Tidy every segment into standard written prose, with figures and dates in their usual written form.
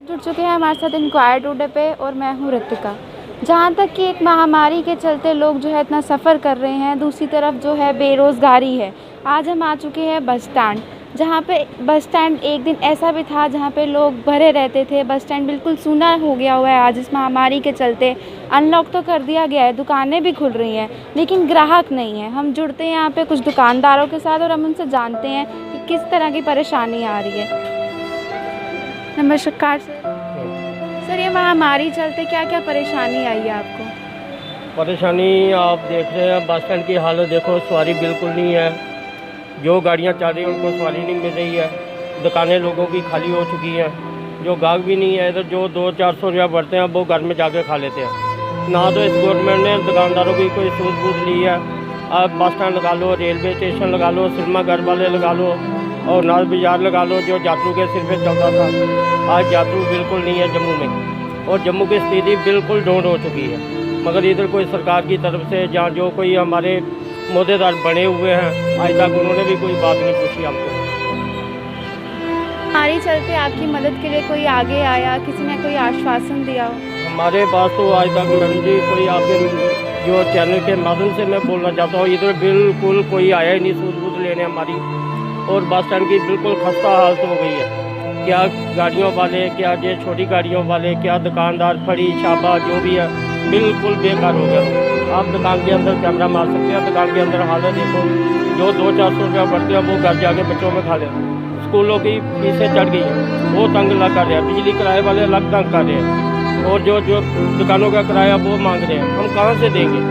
जुड़ चुके हैं हमारे साथ इंक्वायर टुडे पे और मैं हूँ ऋतिका। जहाँ तक कि एक महामारी के चलते लोग जो है इतना सफ़र कर रहे हैं, दूसरी तरफ जो है बेरोज़गारी है। आज हम आ चुके हैं बस स्टैंड, जहाँ पे बस स्टैंड एक दिन ऐसा भी था जहाँ पे लोग भरे रहते थे। बस स्टैंड बिल्कुल सूना हो गया हुआ है आज इस महामारी के चलते। अनलॉक तो कर दिया गया है, दुकानें भी खुल रही हैं, लेकिन ग्राहक नहीं है। हम जुड़ते हैं यहाँ पे कुछ दुकानदारों के साथ और हम उनसे जानते हैं कि किस तरह की परेशानी आ रही है। नमस्कार सर, ये महामारी चलते क्या क्या परेशानी आई है आपको? परेशानी आप देख रहे हैं, बस स्टैंड की हालत देखो, सवारी बिल्कुल नहीं है। जो गाड़ियां चल रही हैं उनको सवारी नहीं मिल रही है। दुकानें लोगों की खाली हो चुकी हैं। जो गाहक भी नहीं है, इधर जो 200-400 रुपया बढ़ते हैं वो घर में जाके खा लेते हैं। ना तो इस गवर्नमेंट ने दुकानदारों की कोई सूझबूझ ली है। आप बस स्टैंड लगा लो, रेलवे स्टेशन लगा लो, सिनेमा घर वाले लगा लो और नाज बाज़ार लगा लो, जो यात्रु के सिर पे चलता था। आज यात्रु बिल्कुल नहीं है जम्मू में, और जम्मू की स्थिति बिल्कुल डाउन हो चुकी है। मगर इधर कोई सरकार की तरफ से जहाँ जो कोई हमारे मोहदेदार बने हुए हैं, आज तक उन्होंने भी कोई बात नहीं पूछी हमको। महामारी चलते आपकी मदद के लिए कोई आगे आया, किसी ने कोई आश्वासन दिया हो? हमारे पास तो आज तक मैडम जी कोई आपके जो चैनल के माध्यम से मैं बोलना चाहता हूँ, इधर बिल्कुल कोई आया ही नहीं सूझबूझ लेने हमारी। और बस स्टैंड की बिल्कुल खस्ता हालत हो गई है। क्या गाड़ियों वाले, क्या ये छोटी गाड़ियों वाले, क्या दुकानदार, फड़ी छापा जो भी है, बिल्कुल बेकार हो गया। आप दुकान के अंदर कैमरा मार सकते हैं, दुकान के अंदर हालत देखो। जो 200-400 रुपया बढ़ते हैं वो घर जाके बच्चों में खा लें। स्कूलों की फीसें चढ़ गई हैं, वो तंग लग कर रहे हैं। बिजली किराए वाले अलग तंग कर रहे हैं, और जो दुकानों का किराया वो मांग रहे हैं। हम कहाँ से देंगे?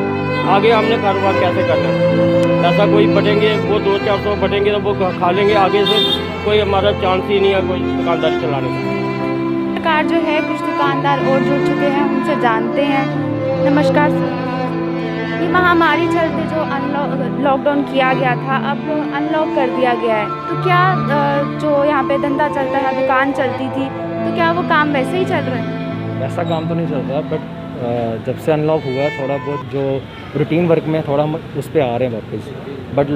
आगे हमने कारोबार कैसे करना है? ऐसा कोई बढ़ेंगे, वो 200-400 बढ़ेंगे तो वो खा लेंगे। आगे से कोई हमारा चांस ही नहीं है कोई दुकानदारी चलाने का। सरकार जो है, कुछ दुकानदार और जुड़ चुके हैं, उनसे जानते हैं। नमस्कार सर, ये महामारी चलते जो लॉकडाउन किया गया था, अब अनलॉक कर दिया गया है, तो क्या जो यहाँ पे धंधा चलता है, दुकान चलती थी, तो क्या वो काम वैसे ही चल रहे हैं? वैसा काम तो नहीं चल रहा, बट जब से अनलॉक हुआ थोड़ा बहुत जो रूटीन वर्क में थोड़ा उस पर आ रहे हैं वापस। बट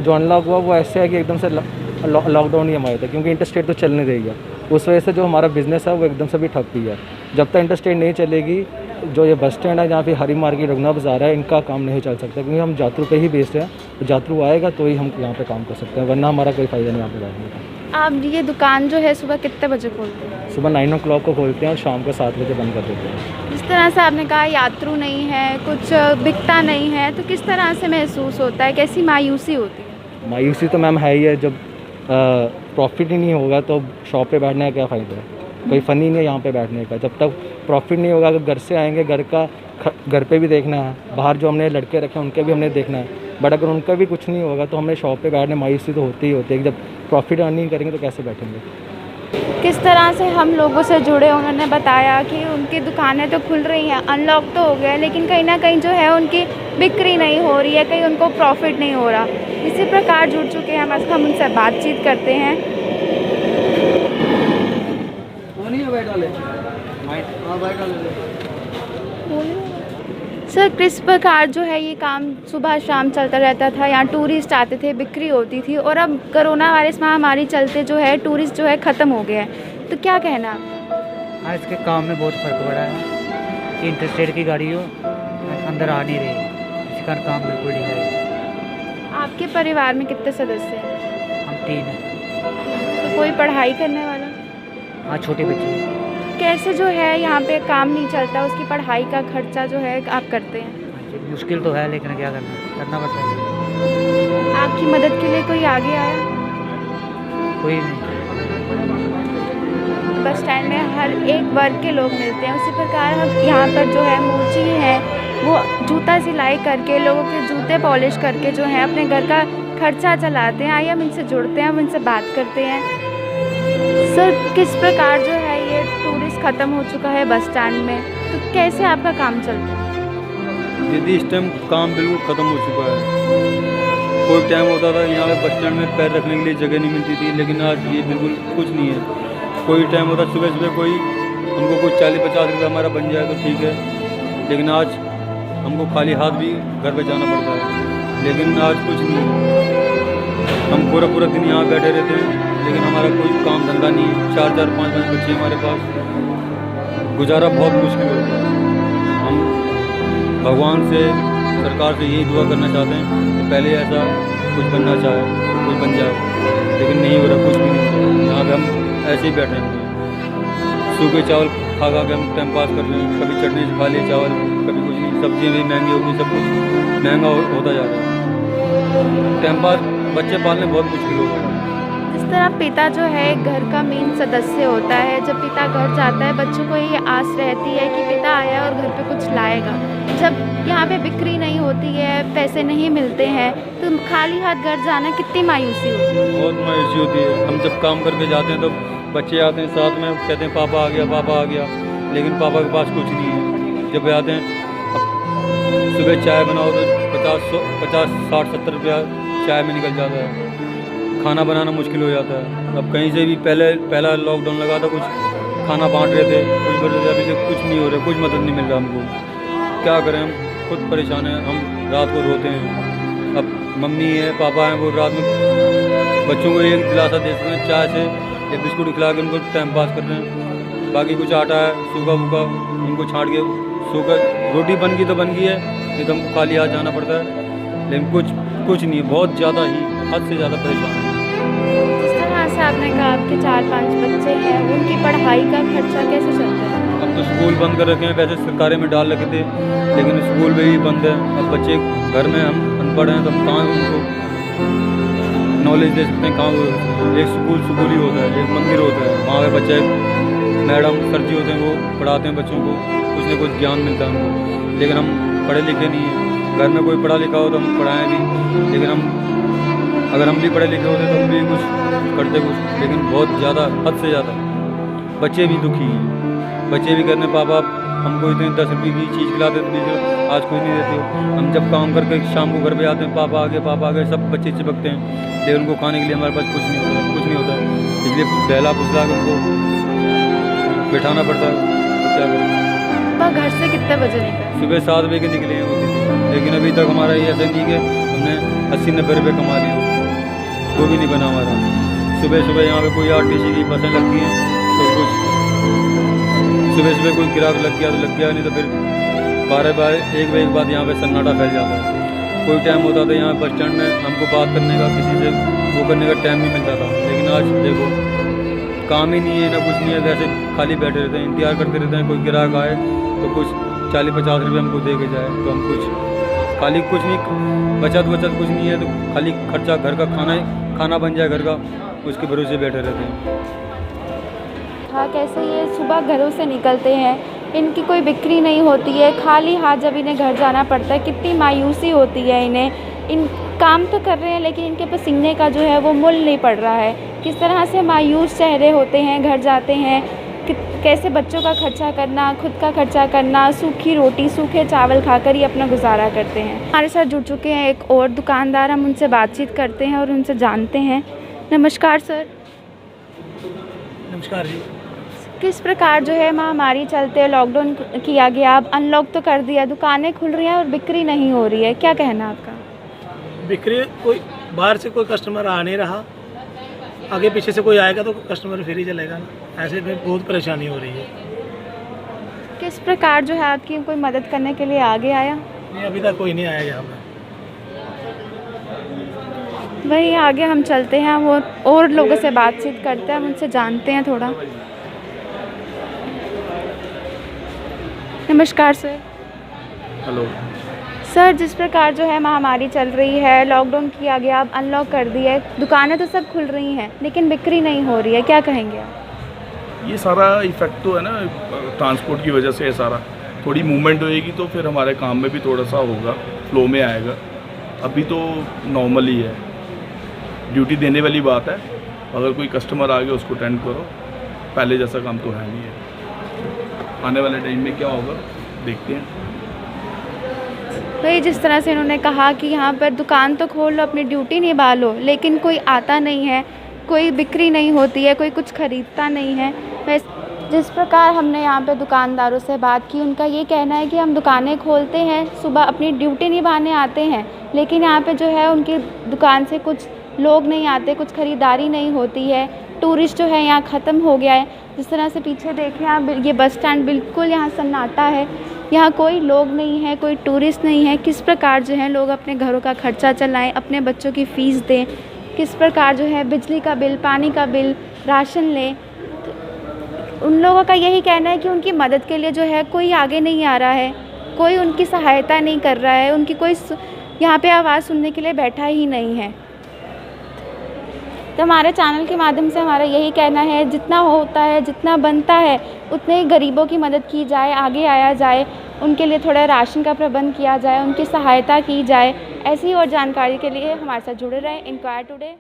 जो अनलॉक हुआ वो ऐसे है कि एकदम से लॉकडाउन ही हमारे था, क्योंकि इंटरस्टेट तो चल नहीं रही है। उस वजह से जो हमारा बिज़नेस है वो एकदम से भी ठप ही है। जब तक इंटरस्टेट नहीं चलेगी, जो ये बस स्टैंड है, जहाँ पे हरी मार्केट, रघुना बाज़ार है, इनका काम नहीं चल सकता, क्योंकि हम यात्रु पे ही बेस्ड हैं। तो यात्रु आएगा तो ही हम यहाँ पे काम कर सकते हैं, वरना हमारा कोई फ़ायदा नहीं यहाँ पे बैठने का। आप ये दुकान जो है सुबह कितने बजे खोलते हैं? सुबह 9 o'clock को खोलते हैं और शाम को 7 बजे बंद कर देते हैं। जिस तरह से आपने कहा यात्रु नहीं है, कुछ बिकता नहीं है, तो किस तरह से महसूस होता है, कैसी मायूसी होती है? मायूसी तो मैम है ही है। जब प्रॉफिट ही नहीं होगा तो शॉप पे बैठने का क्या फ़ायदा है? कोई फ़न ही नहीं है यहाँ पे बैठने का। जब तक प्रॉफिट नहीं होगा, अगर घर से आएंगे, घर पे भी देखना है, बाहर जो हमने लड़के रखे हैं उनके भी हमने देखना है। बट अगर उनका भी कुछ नहीं होगा तो हमें शॉप पे बैठने मायूसी तो होती ही होती है कि जब प्रॉफिट अर्निंग करेंगे तो कैसे बैठेंगे। किस तरह से हम लोगों से जुड़े, उन्होंने बताया कि उनकी दुकानें तो खुल रही हैं, अनलॉक तो हो गया, लेकिन कहीं ना कहीं जो है उनकी बिक्री नहीं हो रही है, कहीं उनको प्रॉफिट नहीं हो रहा। इसी प्रकार जुड़ चुके हैं हम उनसे बातचीत करते हैं। सर, किस प्रकार जो है ये काम सुबह शाम चलता रहता था, यहाँ टूरिस्ट आते थे, बिक्री होती थी, और अब कोरोना वायरस महामारी चलते जो है टूरिस्ट जो है ख़त्म हो गया है, तो क्या कहना? हाँ, इसके काम में बहुत फ़र्क पड़ा है कि इंटरस्टेट की गाड़ी हो अंदर आ नहीं रही, इसके कारण काम बिल्कुल नहीं है। आपके परिवार में कितने सदस्य हैं? हम 3 हैं। तो कोई पढ़ाई करने वाला? हाँ, छोटे बच्चे। कैसे जो है यहाँ पे काम नहीं चलता, उसकी पढ़ाई का खर्चा जो है आप करते हैं? मुश्किल तो है, लेकिन क्या करना पड़ता है। आपकी मदद के लिए कोई आगे आया? कोई नहीं। बस स्टैंड में हर एक वर्ग के लोग मिलते हैं, उसी प्रकार हम यहाँ पर जो है मोची है वो जूता सिलाई करके, लोगों के जूते पॉलिश करके जो है अपने घर का खर्चा चलाते हैं। आइए हम इनसे जुड़ते हैं, हम इनसे बात करते हैं। सर, किस प्रकार जो है ये टूरिस्ट ख़त्म हो चुका है बस स्टैंड में, तो कैसे आपका काम चलता है? दीदी, इस टाइम काम बिल्कुल ख़त्म हो चुका है। कोई टाइम होता था यहाँ पे बस स्टैंड में पैर रखने के लिए जगह नहीं मिलती थी, लेकिन आज ये बिल्कुल कुछ नहीं है। कोई टाइम होता सुबह सुबह कोई हमको कोई 40-50 रुपये हमारा बन जाए तो ठीक है, लेकिन आज हमको खाली हाथ भी घर पे जाना पड़ता है, लेकिन आज कुछ नहीं है। हम पूरा पूरा दिन यहाँ बैठे रहते हैं, लेकिन हमारा कोई काम धंधा नहीं है। 4-4, 5-5 बच्चे हमारे पास, गुजारा बहुत मुश्किल होता है। हम भगवान से, सरकार से यही दुआ करना चाहते हैं कि पहले ऐसा कुछ बनना चाहे, कुछ बन जाए, लेकिन नहीं हो रहा, कुछ भी नहीं हो रहा। यहाँ पे हम ऐसे ही बैठे हैं, सूखे चावल खा खा के हम टाइम पास कर रहे हैं। कभी चटनी से खा लिए चावल, कभी कुछ नहीं। सब्जियाँ भी महंगी होगी, सब कुछ महंगा होता जा रहा है। टाइम पास बच्चे पालने बहुत मुश्किल हो रहा है। जिस तरह पिता जो है एक घर का मेन सदस्य होता है, जब पिता घर जाता है बच्चों को ये आस रहती है कि पिता आया और घर पे कुछ लाएगा। जब यहाँ पे बिक्री नहीं होती है, पैसे नहीं मिलते हैं, तो खाली हाथ घर जाना कितनी मायूसी होती है। बहुत मायूसी होती है। हम जब काम करके जाते हैं तो बच्चे आते हैं साथ में, कहते हैं पापा आ गया, पापा आ गया, लेकिन पापा के पास कुछ नहीं है। जब आते हैं, सुबह चाय बनाओ तो 50, 60, 70 रुपया चाय में निकल जाता है। खाना बनाना मुश्किल हो जाता है। अब कहीं से भी पहला लॉकडाउन लगा था, कुछ खाना बांट रहे थे, कुछ बोल रहे थे, अभी तक कुछ नहीं हो रहा, कुछ मदद नहीं मिल रहा हमको। क्या करें, हम खुद परेशान हैं। हम रात को रोते हैं। अब मम्मी है, पापा हैं, वो रात में बच्चों को एक दिलासा देते हैं, चाय से या बिस्कुट खिला के उनको टाइम पास कर रहे हैं। बाकी कुछ आटा है सूखा फूका, उनको छाँट के सूखा रोटी बन गई तो बन गई है, नहीं तो हमको खाली हाथ जाना पड़ता है। लेकिन कुछ नहीं है, बहुत ज़्यादा ही हद से ज़्यादा परेशान है। जिस तरह से आपने कहा आपके 4-5 बच्चे हैं, उनकी पढ़ाई का खर्चा कैसे चलता है? अब तो स्कूल बंद कर रखे हैं, पैसे सरकारें में डाल रखे थे, लेकिन स्कूल भी बंद है। अब बच्चे घर में, हम अनपढ़ हैं तो हम कहाँ उनको नॉलेज दे सकते हैं? कहाँ? एक स्कूल ही होता है, एक मंदिर होता है, वहाँ पे बच्चे मैडम सर जी होते हैं, वो पढ़ाते हैं बच्चों को, कुछ न कुछ ज्ञान मिलता है हमको। लेकिन हम पढ़े लिखे नहीं हैं। घर में कोई पढ़ा लिखा हो तो हम पढ़ाएँ भी, लेकिन अगर हम भी पढ़े लिखे होते तो हम भी कुछ करते कुछ, लेकिन बहुत ज़्यादा हद से ज़्यादा बच्चे भी दुखी हैं। बच्चे भी करने, पापा हमको इतने 10 रुपये की चीज़ खिलाते थे, आज कुछ नहीं देते। हम जब काम करके शाम को घर पे आते हैं, पापा आ गए, सब बच्चे चिपकते हैं, लेकिन उनको खाने के लिए हमारे पास कुछ नहीं होता है। इसलिए बहला फुसला कर उनको बिठाना पड़ता है। क्या करें? तो घर से कितने बजे निकले? सुबह 7 बजे के निकले हैं होती थी, लेकिन अभी तक हमारा ये ऐसा नहीं कि हमने 80-90 रुपये कमा लिए, वो भी नहीं बना हमारा। सुबह यहाँ पे कोई RTC की बसें लगती हैं तो कुछ सुबह कोई गिराक लग गया तो लग गया, नहीं तो फिर 12-1 बजे के बाद यहाँ पे सन्नाटा फैल जाता है। कोई टाइम होता था यहाँ बस स्टैंड में हमको बात करने का, किसी से वो करने का टाइम नहीं मिलता था। लेकिन आज देखो, काम ही नहीं है, ना कुछ नहीं है, वैसे खाली बैठे रहते हैं, इंतजार करते रहते हैं कोई गिराक आए तो कुछ 40-50 रुपये हमको दे के जाए, तो हम कुछ खाली कुछ नहीं, बचत कुछ नहीं है, तो खाली खर्चा घर का खाना बन जाए घर का, उसके भरोसे बैठे रहते हैं। हाँ, कैसे ये सुबह घरों से निकलते हैं, इनकी कोई बिक्री नहीं होती है, खाली हाथ जब इन्हें घर जाना पड़ता है, कितनी मायूसी होती है इन्हें। इन काम तो कर रहे हैं लेकिन इनके पसीने का जो है वो मूल नहीं पड़ रहा है। किस तरह से मायूस चेहरे होते हैं, घर जाते हैं, कैसे बच्चों का खर्चा करना, खुद का खर्चा करना, सूखी रोटी सूखे चावल खाकर ही अपना गुजारा करते हैं। हमारे साथ जुड़ चुके हैं एक और दुकानदार, हम उनसे बातचीत करते हैं और उनसे जानते हैं। नमस्कार सर। नमस्कार जी। किस प्रकार जो है महामारी चलते लॉकडाउन किया गया, अब अनलॉक तो कर दिया, दुकानें खुल रही हैं और बिक्री नहीं हो रही है, क्या कहना आपका? बिक्री, कोई बाहर से कोई कस्टमर आ नहीं रहा, आगे पीछे से कोई आएगा तो कस्टमर फिर ही चलेगा ना, ऐसे में बहुत परेशानी हो रही है। किस प्रकार जो है आपकी कोई मदद करने के लिए आगे आया? नहीं, अभी तक कोई नहीं आया यहाँ पर। वही आगे हम चलते हैं और लोगों से बातचीत करते हैं, हम उनसे जानते हैं थोड़ा। नमस्कार सर। हेलो सर, जिस प्रकार जो है महामारी चल रही है, लॉकडाउन किया गया, अब अनलॉक कर दिया है, दुकानें तो सब खुल रही हैं लेकिन बिक्री नहीं हो रही है, क्या कहेंगे आप? ये सारा इफ़ेक्ट तो है ना ट्रांसपोर्ट की वजह से है सारा। थोड़ी मूवमेंट होएगी तो फिर हमारे काम में भी थोड़ा सा होगा, फ्लो में आएगा। अभी तो नॉर्मल ही है, ड्यूटी देने वाली बात है, अगर कोई कस्टमर आ गया उसको अटेंड करो, पहले जैसा काम तो है नहीं है। आने वाले टाइम में क्या होगा देखते हैं। वही जिस तरह से इन्होंने कहा कि यहाँ पर दुकान तो खोल लो, अपनी ड्यूटी निभा लो, लेकिन कोई आता नहीं है, कोई बिक्री नहीं होती है, कोई कुछ ख़रीदता नहीं है। वैसे जिस प्रकार हमने यहाँ पे दुकानदारों से बात की, उनका ये कहना है कि हम दुकानें खोलते हैं, सुबह अपनी ड्यूटी निभाने आते हैं, लेकिन यहाँ पे जो है उनकी दुकान से कुछ लोग नहीं आते, कुछ ख़रीदारी नहीं होती है, टूरिस्ट जो है यहाँ ख़त्म हो गया है। जिस तरह से पीछे देखें आप, ये बस स्टैंड बिल्कुल यहाँ सन्नाटा है, यहाँ कोई लोग नहीं है, कोई टूरिस्ट नहीं है। किस प्रकार जो है लोग अपने घरों का खर्चा चलाएं, अपने बच्चों की फ़ीस दें, किस प्रकार जो है बिजली का बिल, पानी का बिल, राशन लें। उन लोगों का यही कहना है कि उनकी मदद के लिए जो है कोई आगे नहीं आ रहा है, कोई उनकी सहायता नहीं कर रहा है, उनकी कोई यहाँ पे आवाज़ सुनने के लिए बैठा ही नहीं है। तो हमारे चैनल के माध्यम से हमारा यही कहना है, जितना होता है, जितना बनता है, उतने ही गरीबों की मदद की जाए, आगे आया जाए, उनके लिए थोड़ा राशन का प्रबंध किया जाए, उनकी सहायता की जाए। ऐसी और जानकारी के लिए हमारे साथ जुड़े रहें। Enquire today.